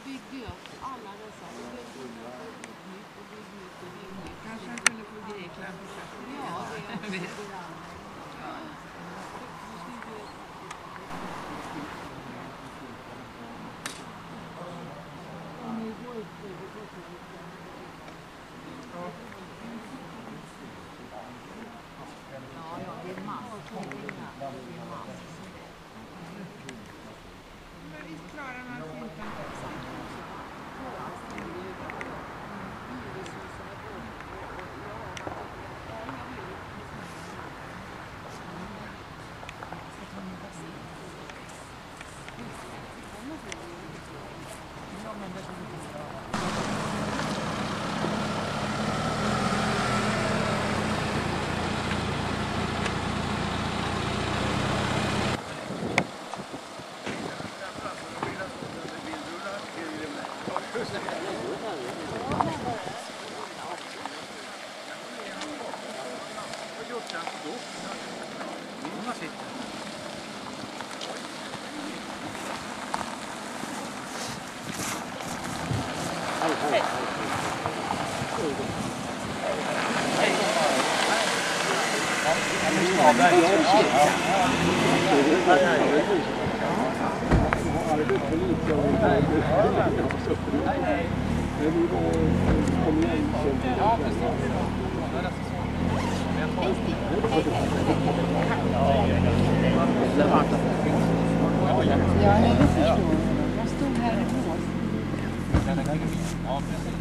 byggde ju alla dessa. Kanske han kunde få Grekland på sätt. Ja, det är också. Ja, det är massor. Men visst klarar man sig inte.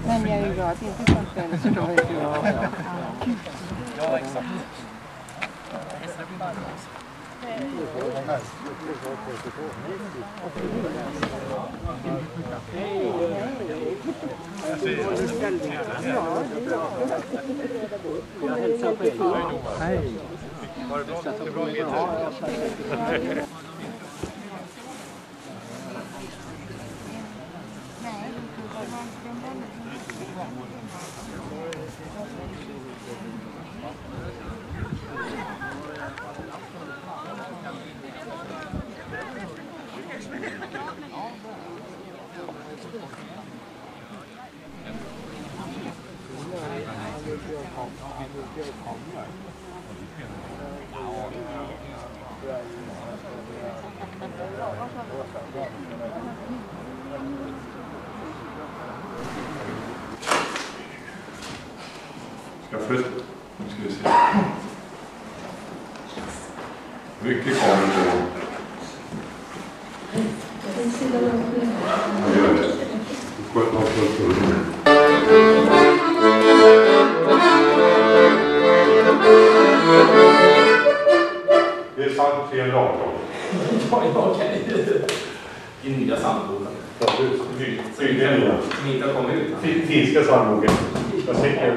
Men jag är ju glad att inte sånt där så då är det ja, exakt. Jag hälsar på er. Hej. Var det bra? Det är bra med er. Ska flytta. Nu ska vi se. Mycket kommer på. Jag gör det. Sköt någon fullt. Det är sant 318. Ja, okej. I nya sandboken. Som inte har kommit ut. Finska sandboken. Jag säger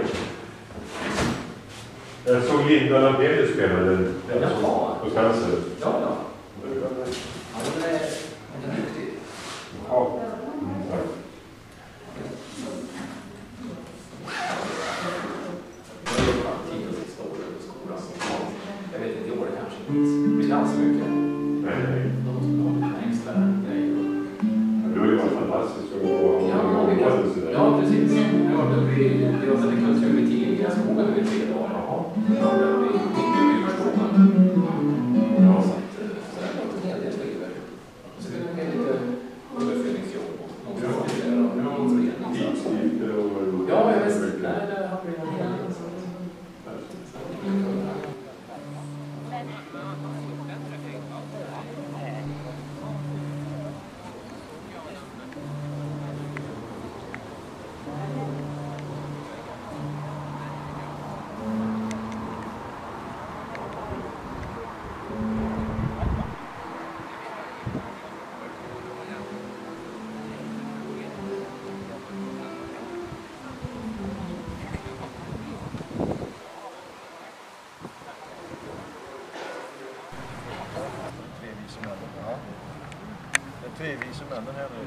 jag såg Linda Lampelius spelade på Skansen. Ja. Ja, det är riktigt. Ja, tack. Jag vet inte, i år kanske inte. Vi alls mycket. Nej. De måste ha extra grejer. Du har ju varit fantastisk. Ja, precis. Vi var väldigt kultur i tidiga skogen över 3 dagar. Vi förstår man. Ja, så det har gått en hel del skriver. Så det är lite underföreningsjobb. Ja, jag vet. Nej, det har blivit en hel del. Det är 3 vise männen här nu.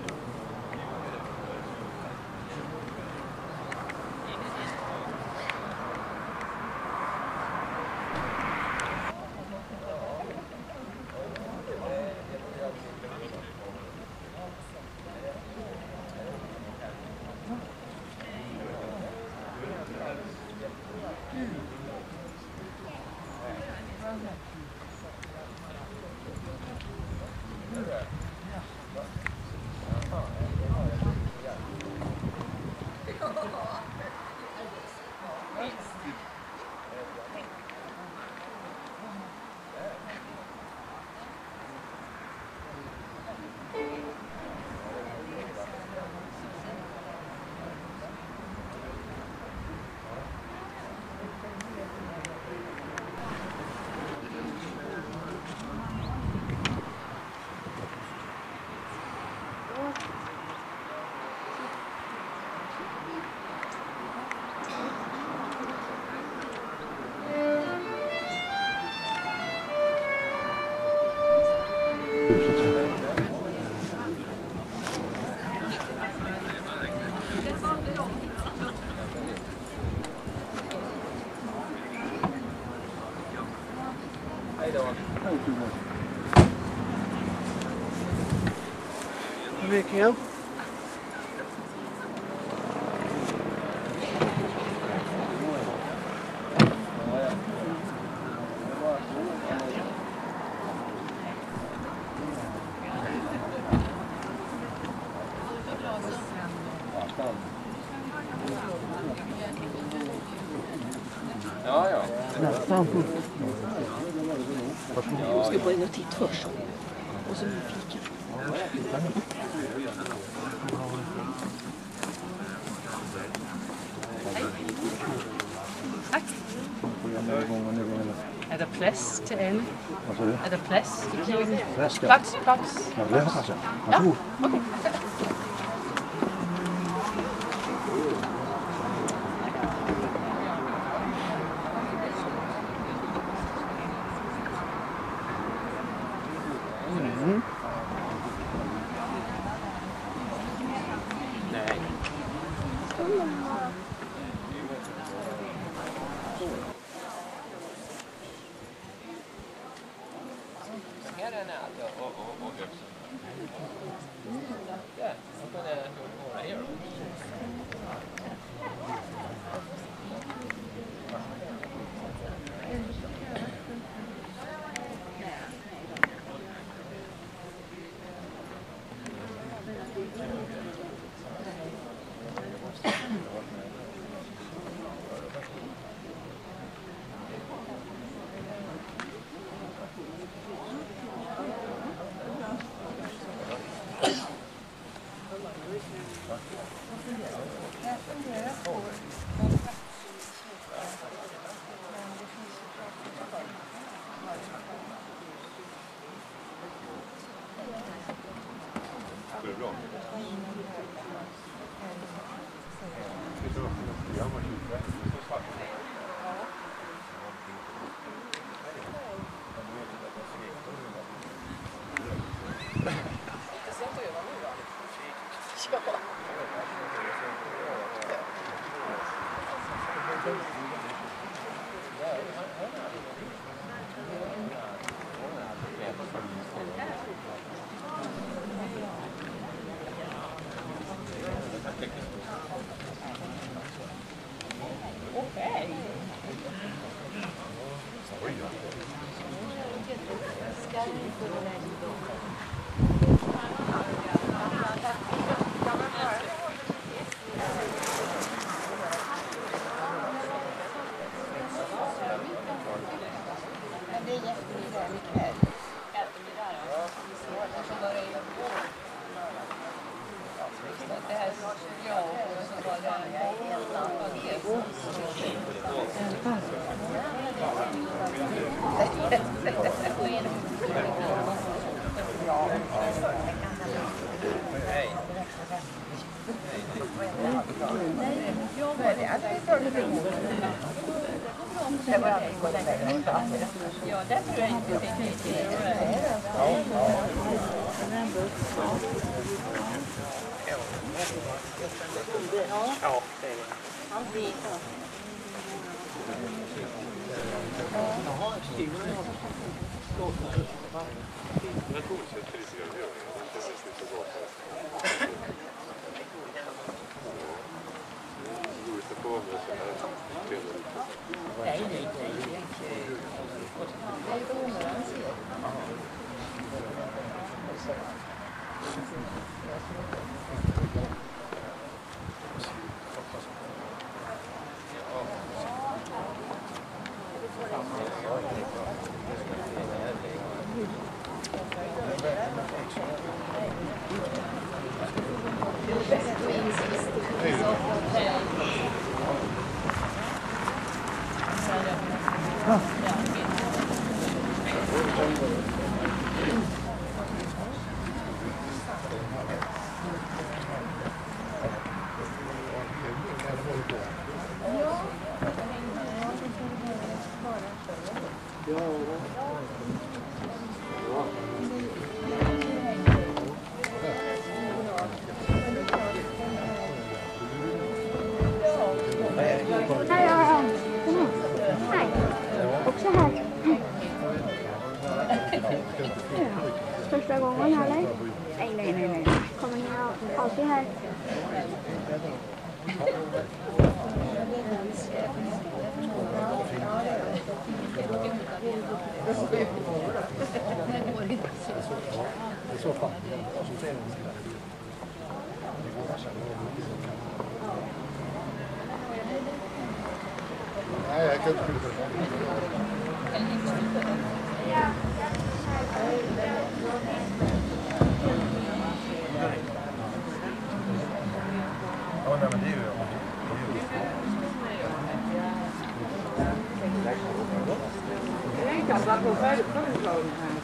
Vilken? Ja, ja. Nästan. Jag ska gå in och titta först. Och så fika. Tack. Är det fläsk till en? Vad sa du? Är det fläsk? Fläsk, ja. Plats. Ja, det hoppas jag. Varsågod. Okej. Nej. Här är en och ja, och då är några här. Ja, det tror jag inte det Första gången eller? Nej. Kommer ni alltid här? I så fall. Nej, jag kan inte skjuta det. Ja, nej, men det är ju... Jag var på födelsedagen här.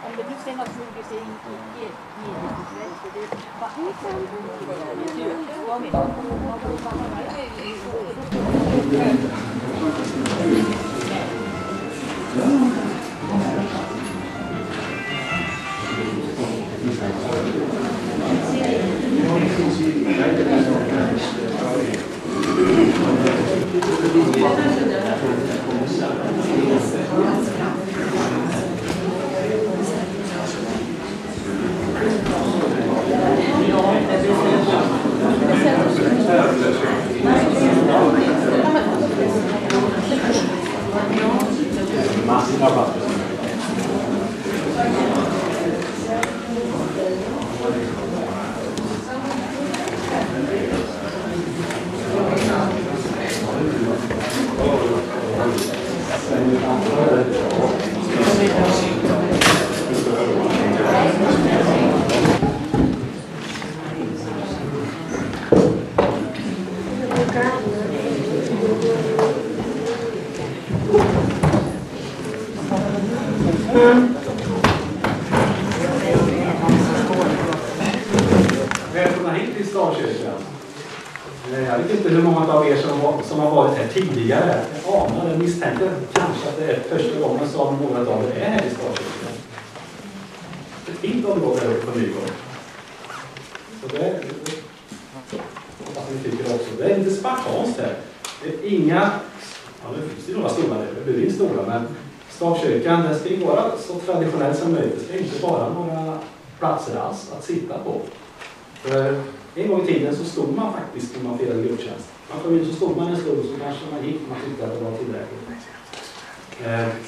Om det finns något fokus i Välkomna hit till Stavkyrkan. Jag vet inte hur många av er som har varit här tidigare. Jag anar eller misstänker kanske att det är första gången som några av er är här i Stavkyrkan. Det är fint att gå där på Nygård. Så det vad vi tycker också. Det är lite spartanskt här. Det är inga, ja nu finns det några stora, det blir inte stora, men Stavkyrkan, den ska ju vara så traditionell som möjligt. Det ska inte vara några platser alls att sitta på. För en gång i tiden så stod man faktiskt när man firade gudstjänst. Man kom in så stod man en stund så kanske man gick, man tyckte att det var tillräckligt.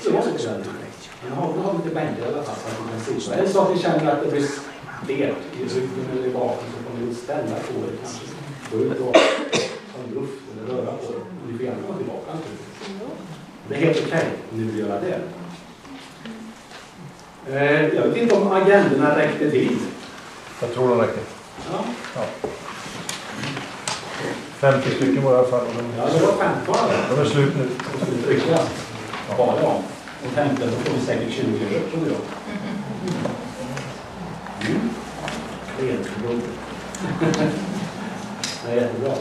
Det var så på den tiden. Men nu har vi lite bänkar i alla fall så att man kan sitta. Eller så att ni känner att det blir stelt i ryggen eller i baken så får ni ställa på er kanske. gå ut och ta en luft eller röra på det. Och ni får gärna komma tillbaka. Det är helt okej om ni vill göra det. Jag vet inte om agenderna räckte till. Jag tror de räcker. Ja. 50 stycken var i alla fall. Ja, det var 15. De är slut nu. De skulle tryckas. Bara om. Och 15, då får vi säkert 20 över, tror jag. Det är jättebra.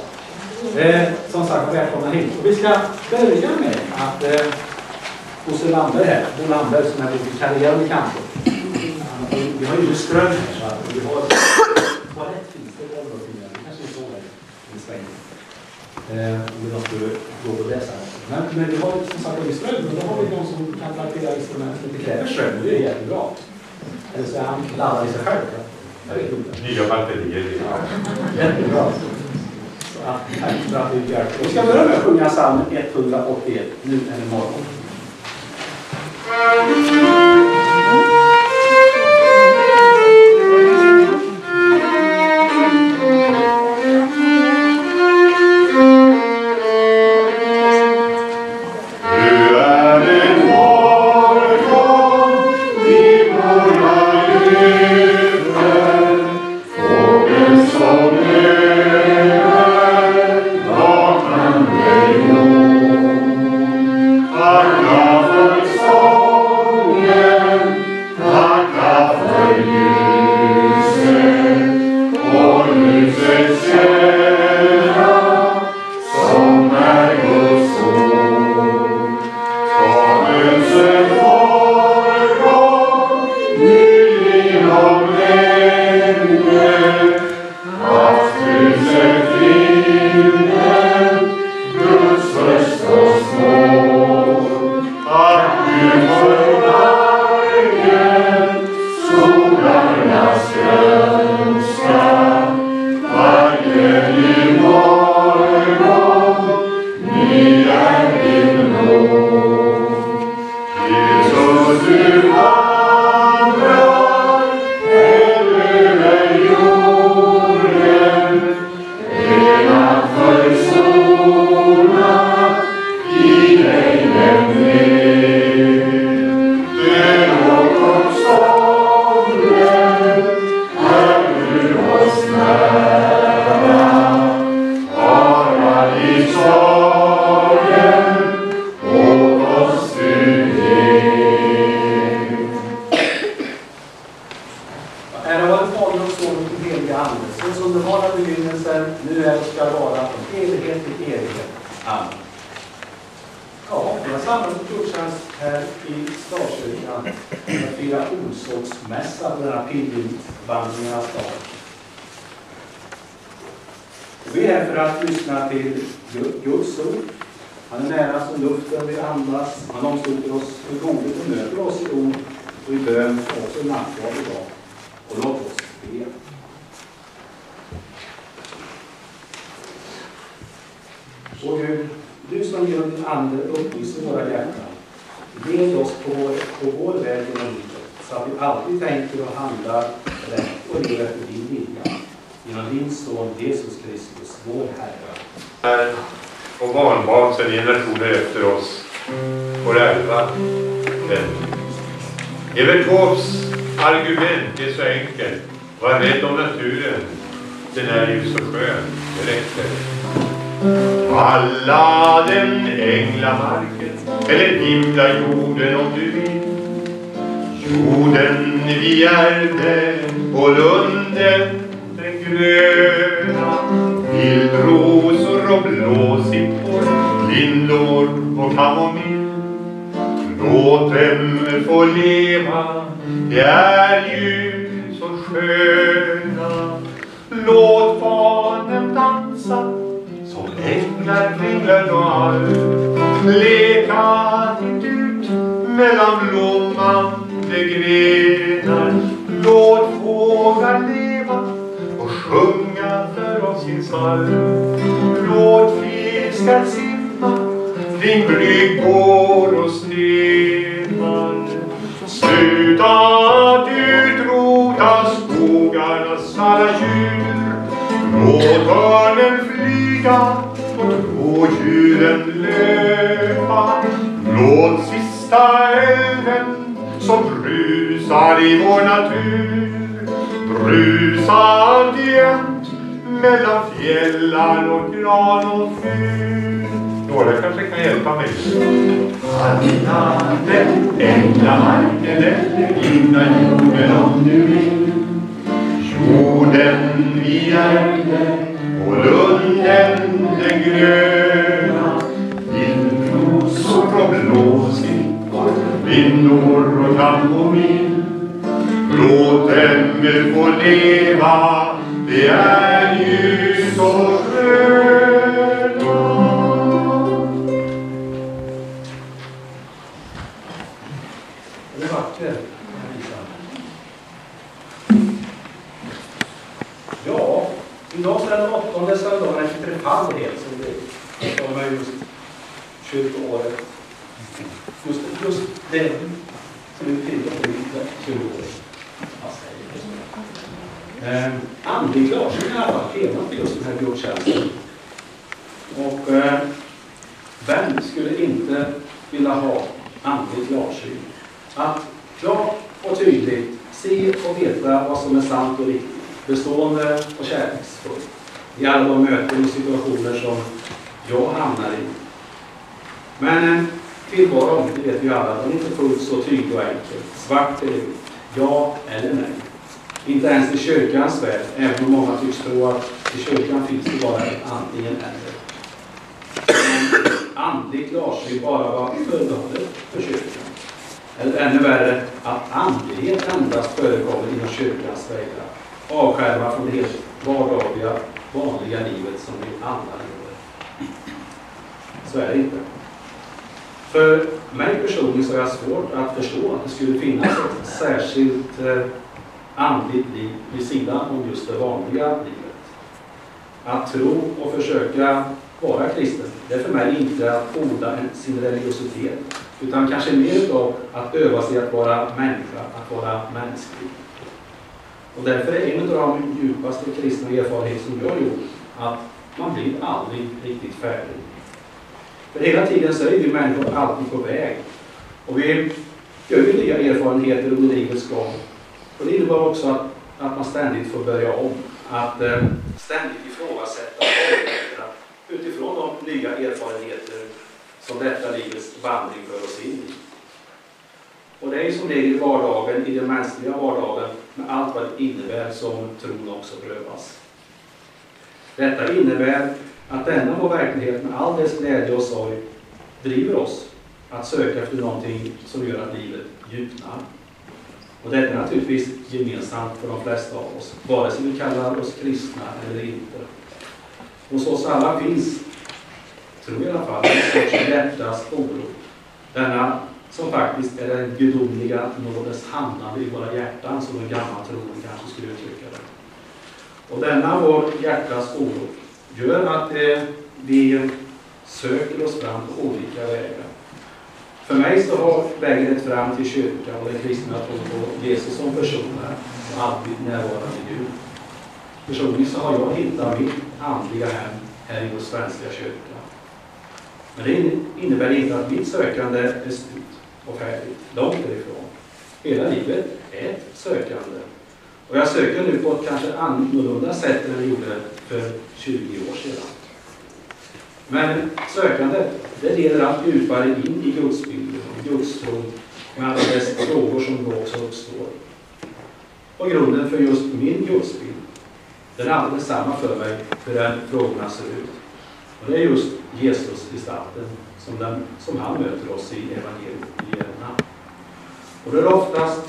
Som sagt, välkomna hit. Och vi ska börja med att Bosse Lamberg här, Bo Lamberg som är lite karriärande kanske. Vi har ju ström här så att vi har vad rätt finns det där då finns det kanske inte så här i Sverige. Om vi skulle gå på det sen. Men vi har ju som sagt en ström och då har vi de som kan plantera instrument som inte kräver ström. Det är jättebra. Eller så är han laddad i sig själv. Jag vet inte. Nya batterier. Jättebra. Tack för att du hjälper. Vi ska börja med att sjunga psalm 181. Nu är det morgon. Vi är här för att lyssna till Guds ord. Han är nära som luften vi andas. Han omsluter oss med godhet och möter oss i ord och i bön och också i nattvard idag. Och låt oss be. Så Gud, du som genom din ande upplyser våra hjärtan, led oss på vår väg genom livet, så att vi alltid tänker och handlar rätt och lever efter din vilja. Genom din son Jesus Kristus, vår Herre. Och barnbarn sedan generationer efter oss får ärva den. Evert Taubes argument är så enkelt. Var rädd om naturen. Den är ju så skön. Det räcker. Alla den änglamarken eller himla jorden om du vill. Jorden vi ärvde och lunden den gröna. Vildrosor och blåsippor, lindor och kamomill. Låt dem få leva, det är ju så sköna. Låt barnen dansa som änglar kring Grönvall. Leka ut mellan blommande grenar. Låt fåglar leva och sjunga för oss sin psalm. Låt fiskar simma kring bryggor och stenar. Sluta att utrota skogarnas alla djur. Låt Låt örnen flyga och rådjuren löpa. Låt sista älven som brusar i vår natur brusa alltjämt mellan fjällar och gran och fur. Några kanske kan hjälpa mig. Hade änglamarken eller innan jorden om du vill. Jorden vi ärvde och lunden den gröna. Vildrosor och blåsippor, vindor och kamomil. Låt dem få leva, det är ju så skönt. Det är vackert. Ja, idag så är det den 8:e söndagen efter trefaldighet som det är just kyrkoåret. Just det som vi firar på 20-året. Andlig klarsyn i alla fall temat för just den här gudstjänsten. Och vem skulle inte vilja ha andlig klarsyn? Att klart och tydligt se och veta vad som är sant och riktigt, bestående och kärleksfullt i alla de möten och situationer som jag hamnar i. Men tillvaron, det vet vi alla, den är inte fullt så tydlig och enkel. Svart eller vitt, ja eller nej. Inte ens i kyrkans värld, även om många tycks tro att i kyrkan finns det bara ett antingen eller. Andlig klarsyn bara var förbehållet för kyrkan. Eller ännu värre, att andlighet endast förekommer inom kyrkans väggar. Avskärmad från det helt vardagliga, vanliga livet som vi alla lever. Så är det inte. För mig personligen så är det svårt att förstå att det skulle finnas ett särskilt andligt liv vid sidan om just det vanliga livet. Att tro och försöka vara kristen, det är för mig inte att odla sin religiositet, utan kanske mer av att öva sig att vara människa, att vara mänsklig. Och därför är en av de djupaste kristna erfarenheter som jag har gjort att man blir aldrig riktigt färdig. För hela tiden så är vi människor alltid på väg. Och vi gör ju nya erfarenheter under livets gång. Och det innebär också att man ständigt får börja om. Att ständigt ifrågasätta utifrån de nya erfarenheter som detta livets vandring för oss in i. Och det är som regel i vardagen, i den mänskliga vardagen, med allt vad det innebär som tron också prövas. Detta innebär att denna vår verklighet med all dess glädje och sorg driver oss att söka efter någonting som gör att livet djupnar. Och detta är naturligtvis gemensamt för de flesta av oss, vare sig vi kallar oss kristna eller inte. Hos oss alla finns, tror jag i alla fall, en sorts hjärtas oro. Denna som faktiskt är den gudomliga nådens handlande i våra hjärtan, som en gammal troende kanske skulle uttrycka det. Och denna vår hjärtas oro gör att vi söker oss fram på olika vägar. För mig så har vägen fram till kyrkan och den kristna tron på Jesus som person och alltid närvarande Gud. Personligen så har jag hittat mitt andliga hem här i vår svenska kyrka. Men det innebär inte att mitt sökande är slut och färdigt. Långt därifrån. Hela livet är ett sökande. Och jag söker nu på ett kanske annorlunda sätt än jag gjorde för 20 år sedan. Men sökandet, det leder allt djupare in i gudsbilden och gudstron med alla dess frågor som då också uppstår. Och grunden för just min gudsbild, den är alltid detsamma för mig hur den frågorna ser ut. Och det är just Jesus-gestalten som han möter oss i evangelierna. Och det är oftast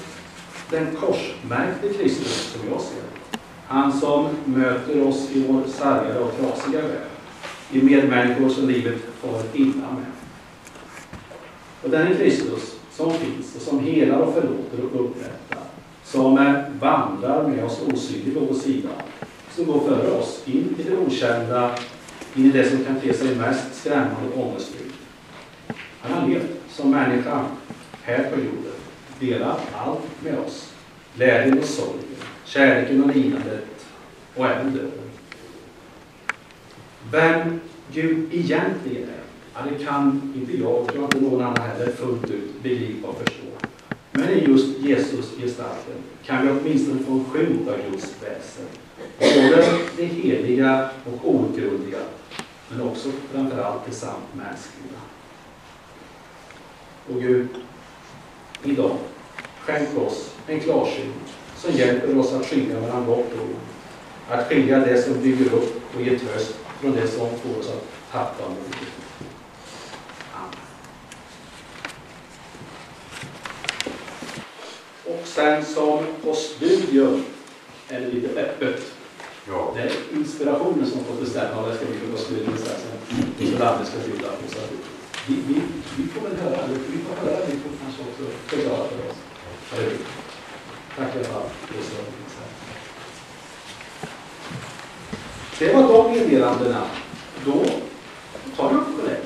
den korsmärkte Kristus som jag ser. Han som möter oss i vår sargade och trasiga värld. I medmänniskor som livet får illa med. Och den är Kristus som finns och som helar och förlåter och upprättar. Som vandrar med oss osynligt på vår sida. Som går före oss in i det okända, in i det som kan te sig mest skrämmande och ångestfyllt. Han har levt som människa här på jorden. Delat allt med oss. Glädjen och sorgen, kärleken och lidandet och även döden. vem Gud egentligen är. Ja, det kan inte jag inte någon annan heller fullt ut begripa och förstå. Men i just Jesus gestalten kan vi åtminstone få en skymt av Guds väsen. Både det heliga och outgrundliga, men också framförallt det sant mänskliga. Och Gud, idag, skänk oss en klarsyn som hjälper oss att skilja mellan gott och ont. Att skilja det som bygger upp och ger tröst från det som får oss att tappa modet. Och sen som på studium är det lite öppet. Ja. Det är inspirationen som får bestämma vad det ska bli på studium sen som landet ska fylla på. Så vi får väl höra, eller vi får höra, vi får kanske också förklara för oss. Tack i alla fall. Det var de meddelandena. Då tar vi upp det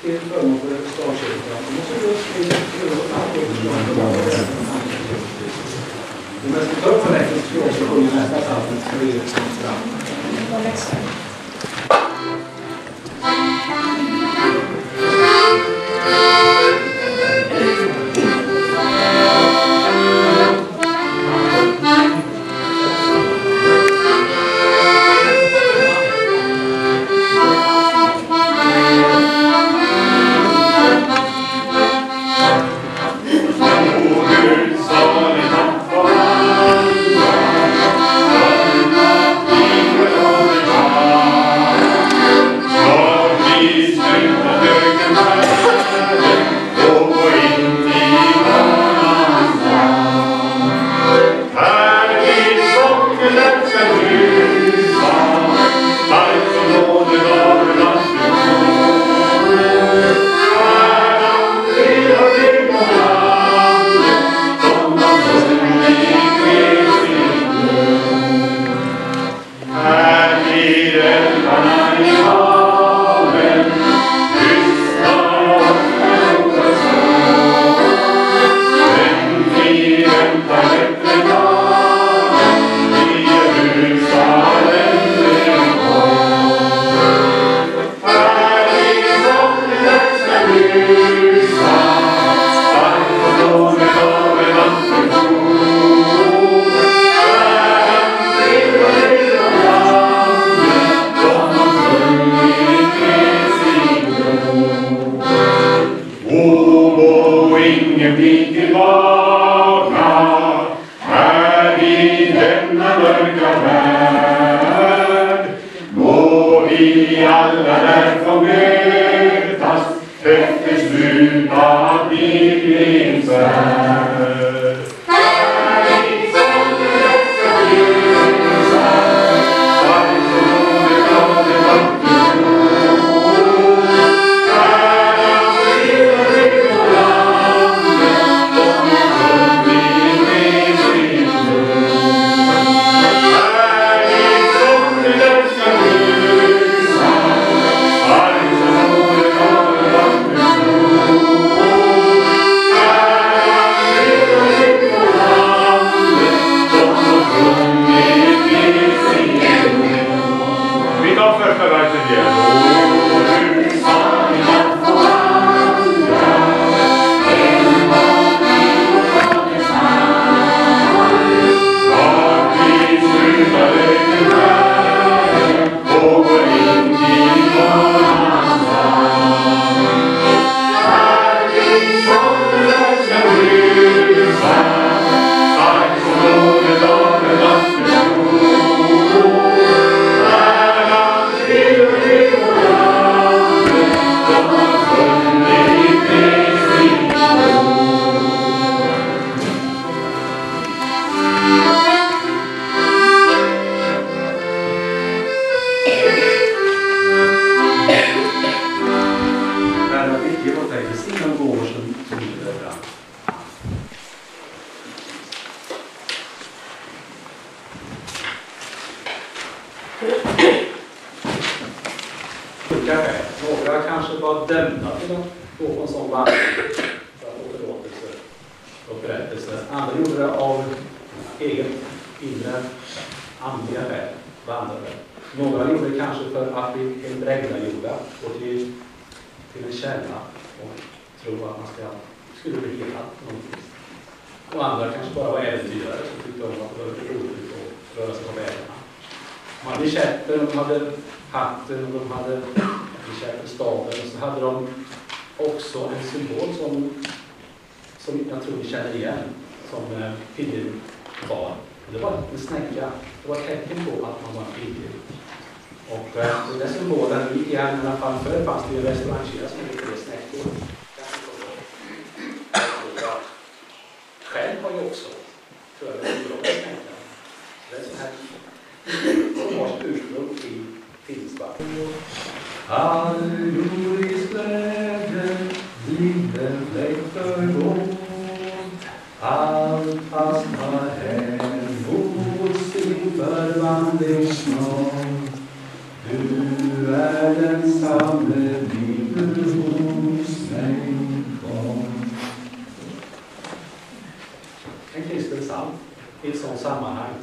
till förmån för stavkyrkan. Men jag ska ta upp det så ska jag också sjunga nästa psalm. Några kanske var dömda till att gå på en sån vandring för att få förlåtelse och berättelse. Andra gjorde det av eget inre andliga skäl, vandrare. Några gjorde det kanske för att bli en bräglarjorda och till en källa och tro att man skulle bli helad någonting. Och andra kanske bara var äventyrare som tyckte om att det var roligt att röra sig på vägarna. De hade käppen, de hade hatten och de hade käppenstaven och så hade de också en symbol som jag tror vi känner igen som pilgrim var. Det var en snäcka. Det var ett tecken på att man var en pilgrim. Och den symbolen i alla fall förr fanns det ju en restaurangkedja som hette det snäckor. Själv har ju också, tror jag, en bra snäcka. Det är så här som har sitt ursprung i Finnsvall. Allgjordis glädje, livet längtar gång. Allt fastnar här mot sin förvandling snart. Du är densamme, livet hos mig kvar. En kristen psalm i ett sådant sammanhang.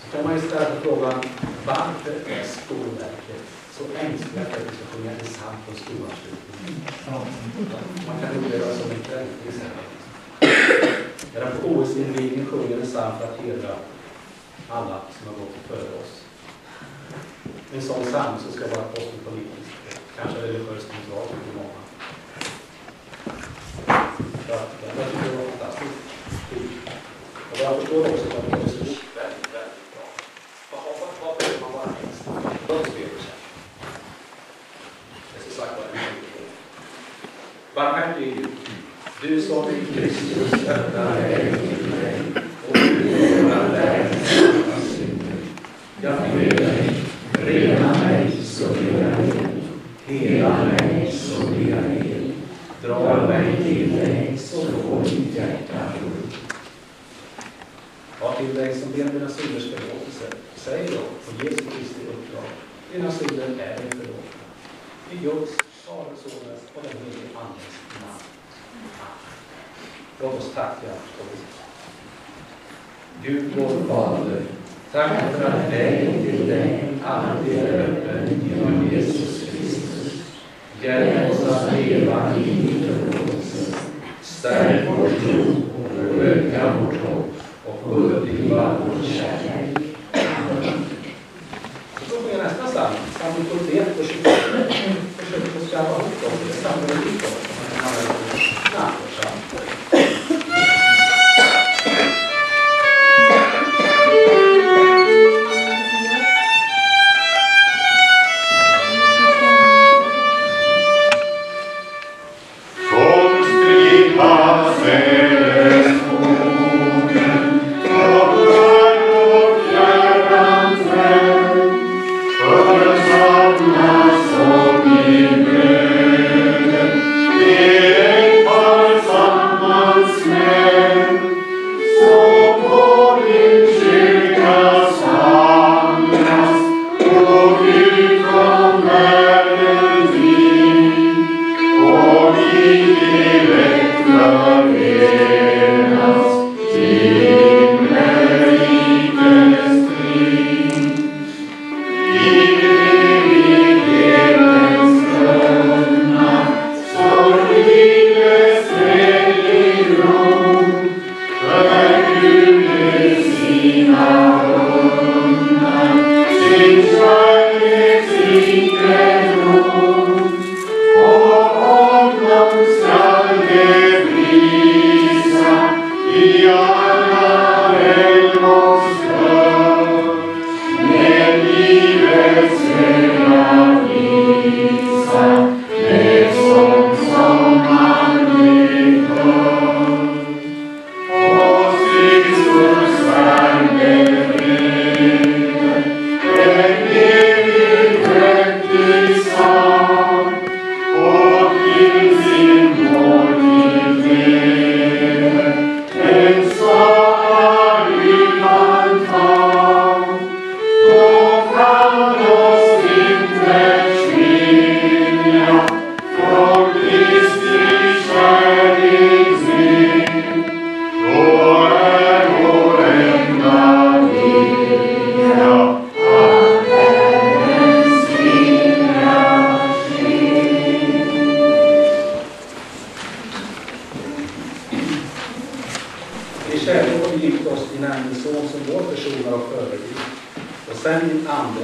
Så kan man ju ställa frågan, varför är Skolverket så ängsliga för att vi ska sjunga en psalm på skolavslutningen? Man kan uppleva det som en kväll till exempel. Där på OS-invigningen sjunger en psalm för att hedra alla som har gått före oss. En sån psalm som ska vara kosmopolitisk, kanske religiöst neutral för många. Jag tycker det var fantastiskt. Och jag förstår också att det är så väldigt bra. Vad behöver man vara ängslig? Det är så sagt vad det är. Barmhärtig är du som i Kristus öppnar vägen till mig och rena världens synder. Jag ber dig, rena mig så blir jag hel. Hela mig så blir jag hel. Dra mig till dig så får mitt hjärta ro. Ja, till dig som ber mina synders förlåtelse, säg då på Jesu Kristi uppdrag. Dina synder är dig förlåtna. I Guds, Faderns, Sonens och den helige Andens namn. Låt oss tacka och Gud vår Fader, tack för att vägen till dig alltid är öppen genom Jesus Kristus. Hjälp oss att leva i din förlåtelse. Stärk vår tro och öka vårt hopp och uppliva vår kärlek. Så får jag nästa psalm. Psalm 41 och 24. Försök att skrapa ihop dem. Det är samma lite då. Man kan använda snabbpsalm. Samma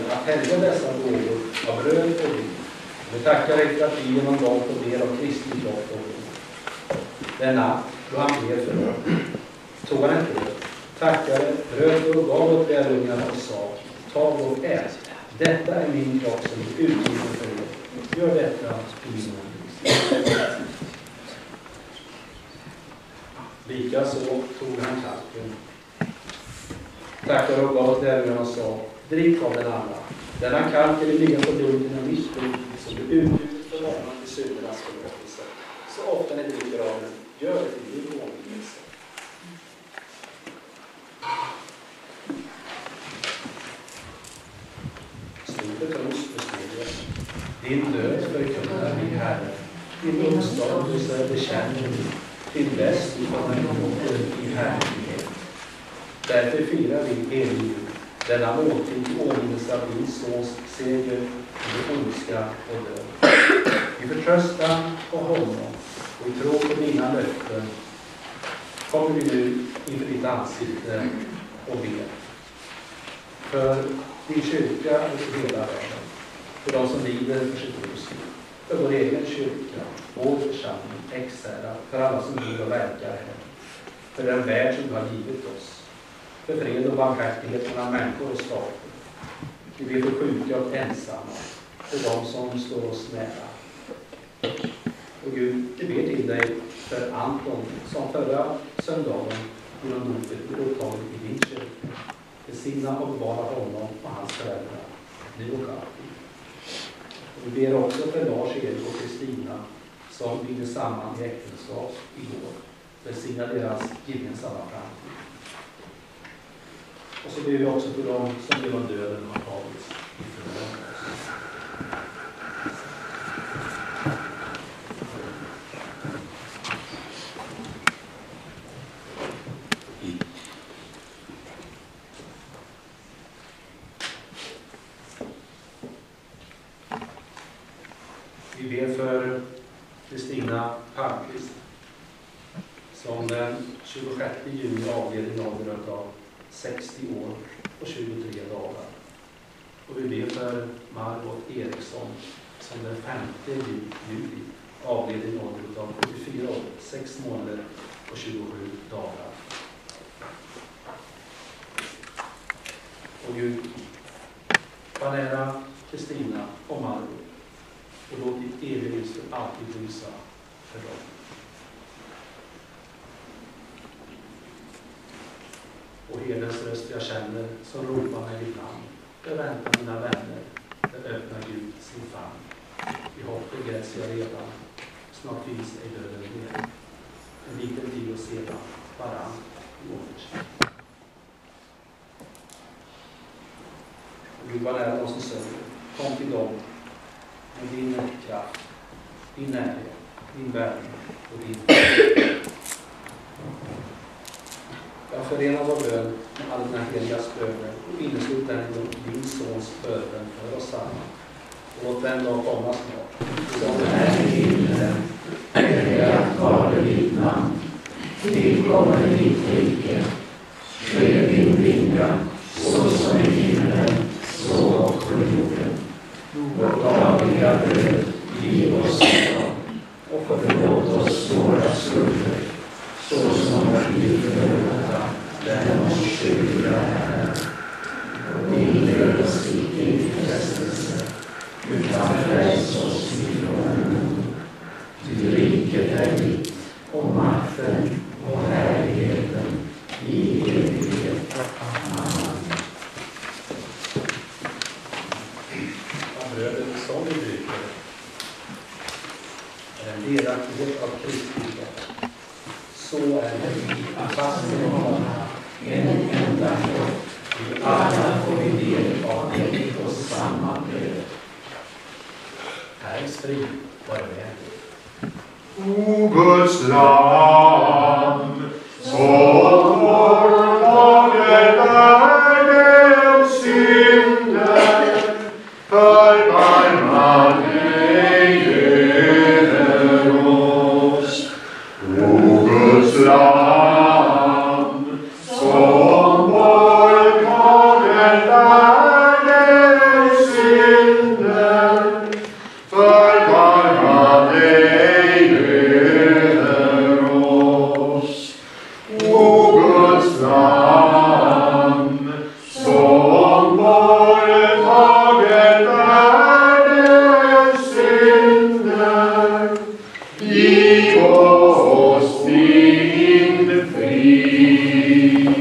att helga dessa gåvor av bröd och vin. Vi tackar dig för att vi genom dem får del av Kristi kropp och blod. Denna, då han ber för dem, tog han ett bröd, tackade, bröt och gav åt lärjungarna och sa: tag och ät. Detta är min kropp som är utgiven för er. Gör detta i min namn. Likaså tog han kalken, tackade och gav åt lärjungarna och sa: drick av den andra. Denna kalk är det nya förbundet av mitt blod som är utgjutet för många till syndernas förlåtelse. Så ofta ni dricker av den, gör det till din åminnelse. Slutet trosbeskrivs. Din död förkunnar vi, Herre. Din uppståndelse bekänner vi. Till dess vi kommer åter i härlighet. Därför firar vi evig jul. Denna måltid till åminnelse av din sons seger över ondska och död. Vi förtröstar på honom och i tro på dina löften kommer vi nu inför ditt ansikte och ber. För din kyrka över hela världen. För de som lider för sitt hus. För vår egen kyrka, vår församling, externa, för alla som bor och verkar här. För den värld som du har givit oss. För fred och barmhärtighet mellan människor och stater. Vi ber för sjuka och ensamma. För de som står oss nära. Och Gud, vi ber till dig för Anton som förra söndagen genom dopet blev upptagen i din kyrka. Välsigna och bevara honom och hans föräldrar, nu och alltid. Och vi ber också för Lars, Erik och Kristina som byggde samman i äktenskap igår. Välsigna deras gemensamma framtid. Och så ber vi också för dem som genom döden har tagits ifrån oss. Vi ber för Kristina Palmqvist som den 26 juni avled i åldern av 60 år och 23 dagar. Och vi ber för Margot Eriksson som den 5 juli avled i åldern av 74 år, 6 månader och 27 dagar. Och Gud, var nära Kristina och Margot och låt ditt eviga ljus för alltid lysa för dem. Och herdens röst jag känner som ropar mig ibland. Jag väntar mina vänner, där öppnar Gud sin famn. I hoppet gräs jag redan, snart finns ej döden mer. En liten tid och sedan, varann återstår. Och Gud var nära de som sörjer. Kom till dem med din kraft, din närhet, din värme och din jag förenar vår bön med alla dina heliga böner och inneslut den i din sons bönen för oss alla. Och låt den dag komma snart. Som är i himlen, helgat Fader ditt namn. Tillkommer ditt rike. Ske din vilja, så som i himlen, så och på jorden. Vårt dagliga bröd giv oss idag och förlåt oss våra skulder, så som vi förlåta den oss skyldiga är. Och inled oss icke i frestelse, utan fräls oss ifrån ond. Ty riket är ditt, och makten och härligheten i evighet. Amen. Brödet som vi dricker är en delaktighet av Kristi kropp. Så är det fast det många, en enda kropp. Vi alla får vi del av ett och samma bröd. Här är sprid, var det. O Guds lam, som borttager världens synder, förbarma dig över oss. O Guds lam, som borttager världens synder, förbarma dig över oss. O Guds namn, som borttaget världens synder, giv oss din frid.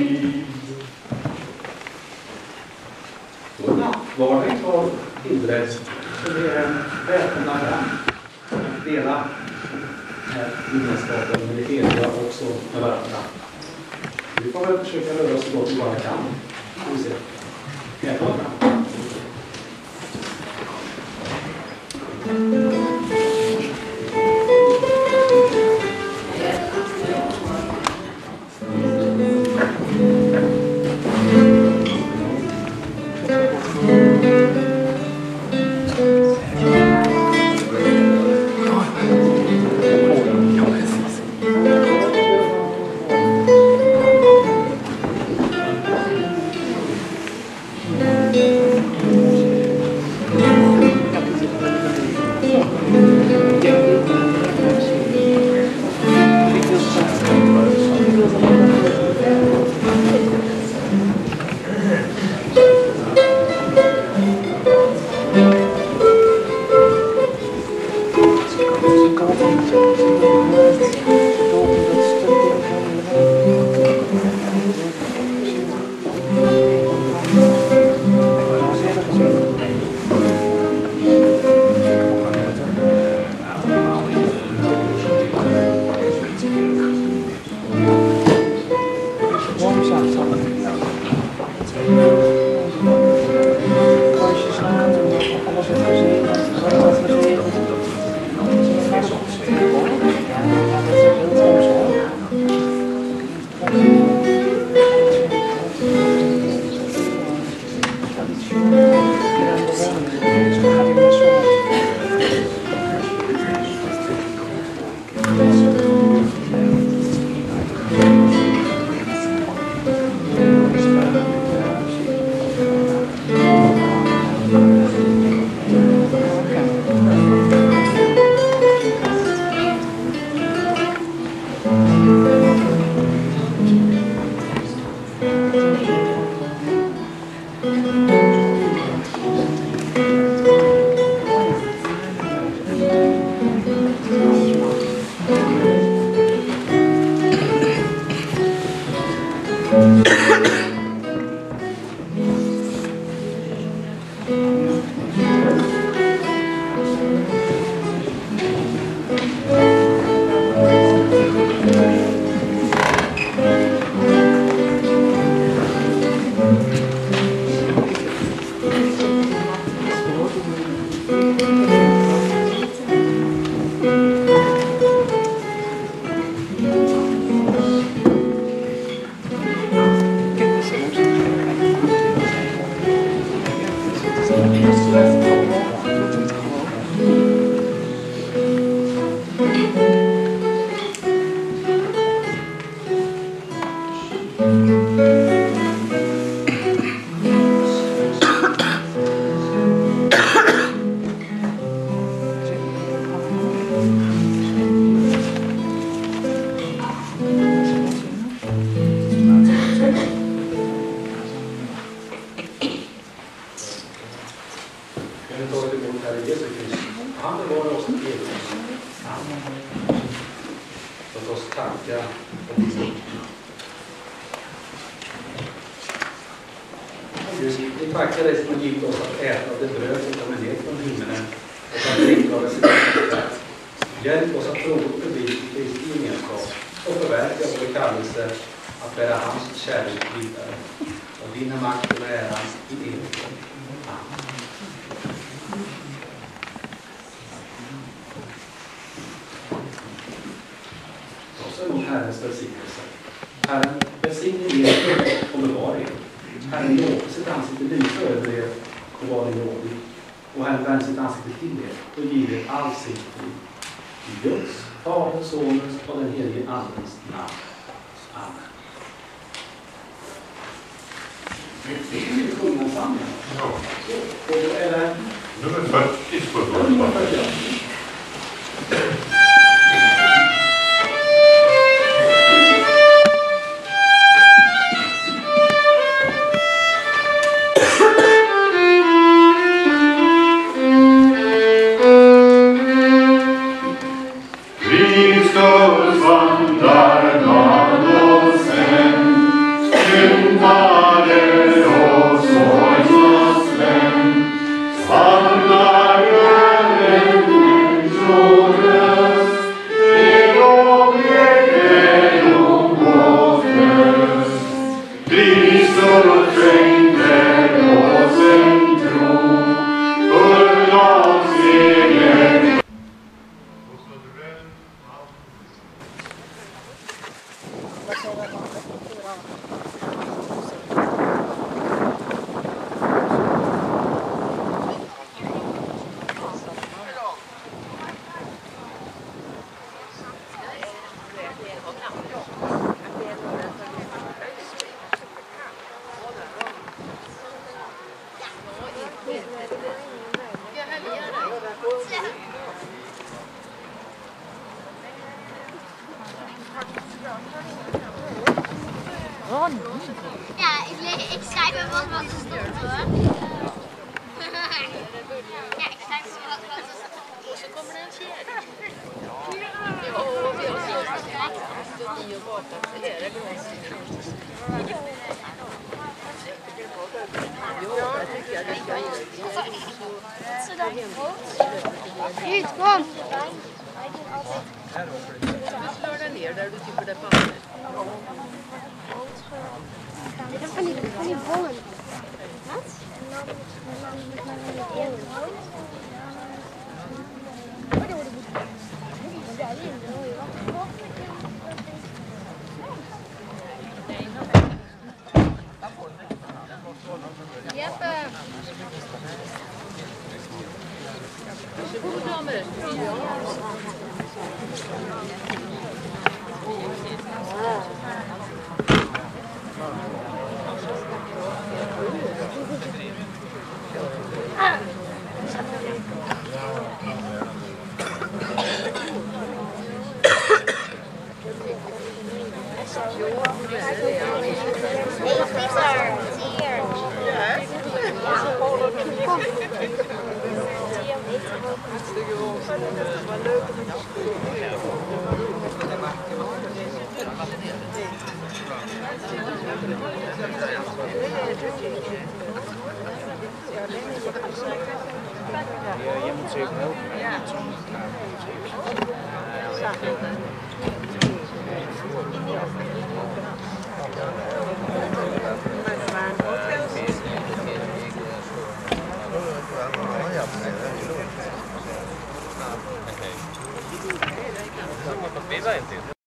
Då nattvarden har inlett, så det är en välkomna fram att dela den här gemenskapen med det heliga också med varandra. Vi får väl försöka röra oss så gott vi bara kan. Vi ser. Välkomna fram. Vi tackar dig som har givit oss att äta det bröd som kommer ner från himlen och att riktlaga sig där. Hjälp oss att tro och förbli i Kristi gemenskap och förverkliga vår kallelse att bära hans kärlek vidare. Och din makt och äran i evigheten. Amen. Och så emot Herrens välsignelse. Herren välsigne er och bevara er. Herren låter sitt ansikte lysa över er och var er nådig. Och Herren vänder sitt ansikte till er och ger er all sin frid. I Guds, Faderns, Sonens och den helige Andens namn. Amen. Det är ju kungasamling. Ja. Eller? Nummer 40 står det. Nummer 40. Kristus vandrar bland oss än, syndare och sorgsnas vän, samlar världen människoröst, genom egendom och tröst. Kristus skänker oss en tro, full av seger. Ja, ik schrijf even wat er stond hoor. Ja, ik schrijf even wat er stond. Och så kommer det en fjärde. Ja, och vi har så direkt i och borta. Det är det gott. Ja, det tycker jag det ska göra. Sådär. Ut, kom! Du slår den ner där du tycker det passar. Det kan ni bollen. Viva inte.